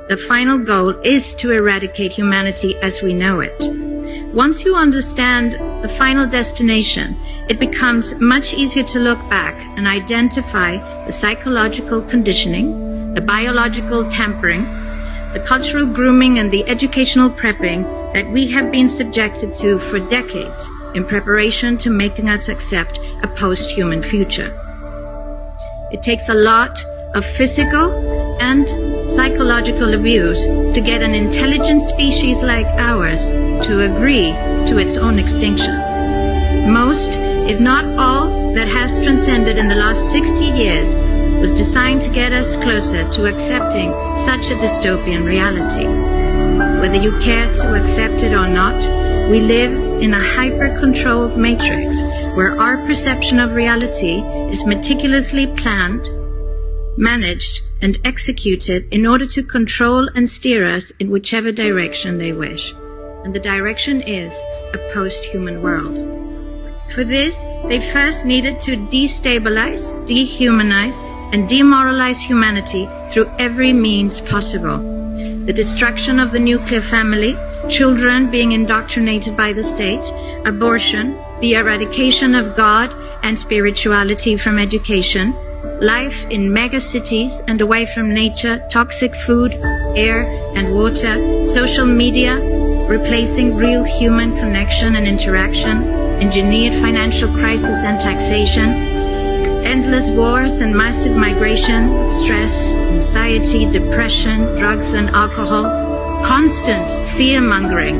the final goal is to eradicate humanity as we know it. Once you understand the final destination, it becomes much easier to look back and identify the psychological conditioning, the biological tampering, the cultural grooming, and the educational prepping that we have been subjected to for decades in preparation to making us accept a post-human future. It takes a lot of physical and psychological abuse to get an intelligent species like ours to agree to its own extinction. Most, if not all, that has transcended in the last 60 years was designed to get us closer to accepting such a dystopian reality. Whether you care to accept it or not, we live in a hyper-controlled matrix where our perception of reality is meticulously planned, managed, and executed in order to control and steer us in whichever direction they wish. And the direction is a post-human world. For this, they first needed to destabilize, dehumanize, and demoralize humanity through every means possible. The destruction of the nuclear family, children being indoctrinated by the state, abortion, the eradication of God and spirituality from education, life in megacities and away from nature, toxic food, air and water, social media, replacing real human connection and interaction, engineered financial crisis and taxation, endless wars and massive migration, stress, anxiety, depression, drugs and alcohol, constant fear-mongering,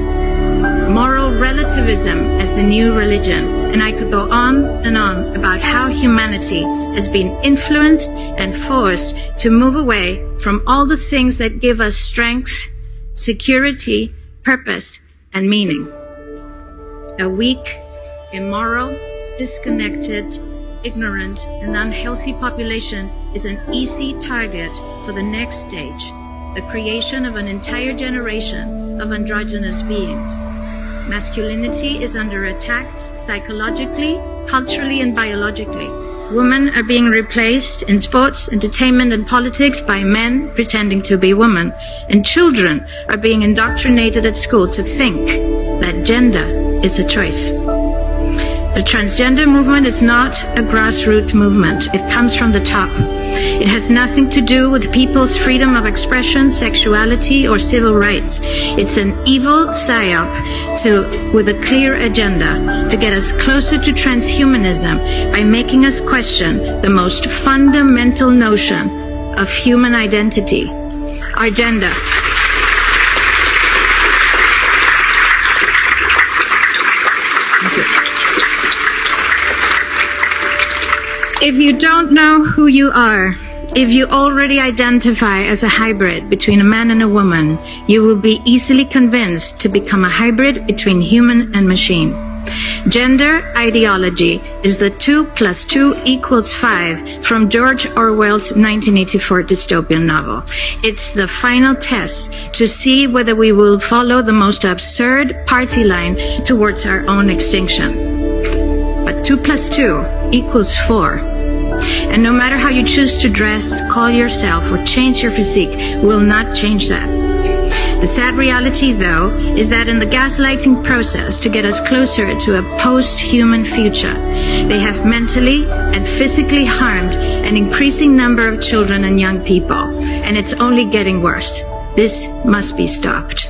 moral relativism as the new religion, and I could go on and on about how humanity has been influenced and forced to move away from all the things that give us strength, security, purpose, and meaning. A weak, immoral, disconnected, ignorant, and unhealthy population is an easy target for the next stage, the creation of an entire generation of androgynous beings. Masculinity is under attack psychologically, culturally, and biologically. Women are being replaced in sports, entertainment, and politics by men pretending to be women. And children are being indoctrinated at school to think that gender is a choice. The transgender movement is not a grassroots movement. It comes from the top. It has nothing to do with people's freedom of expression, sexuality, or civil rights. It's an evil psyop with a clear agenda to get us closer to transhumanism by making us question the most fundamental notion of human identity, our gender. If you don't know who you are, if you already identify as a hybrid between a man and a woman, you will be easily convinced to become a hybrid between human and machine. Gender ideology is the 2 + 2 = 5 from George Orwell's 1984 dystopian novel. It's the final test to see whether we will follow the most absurd party line towards our own extinction. But 2 + 2 = 4. And no matter how you choose to dress, call yourself, or change your physique, will not change that. The sad reality, though, is that in the gaslighting process to get us closer to a post-human future, they have mentally and physically harmed an increasing number of children and young people, and it's only getting worse. This must be stopped.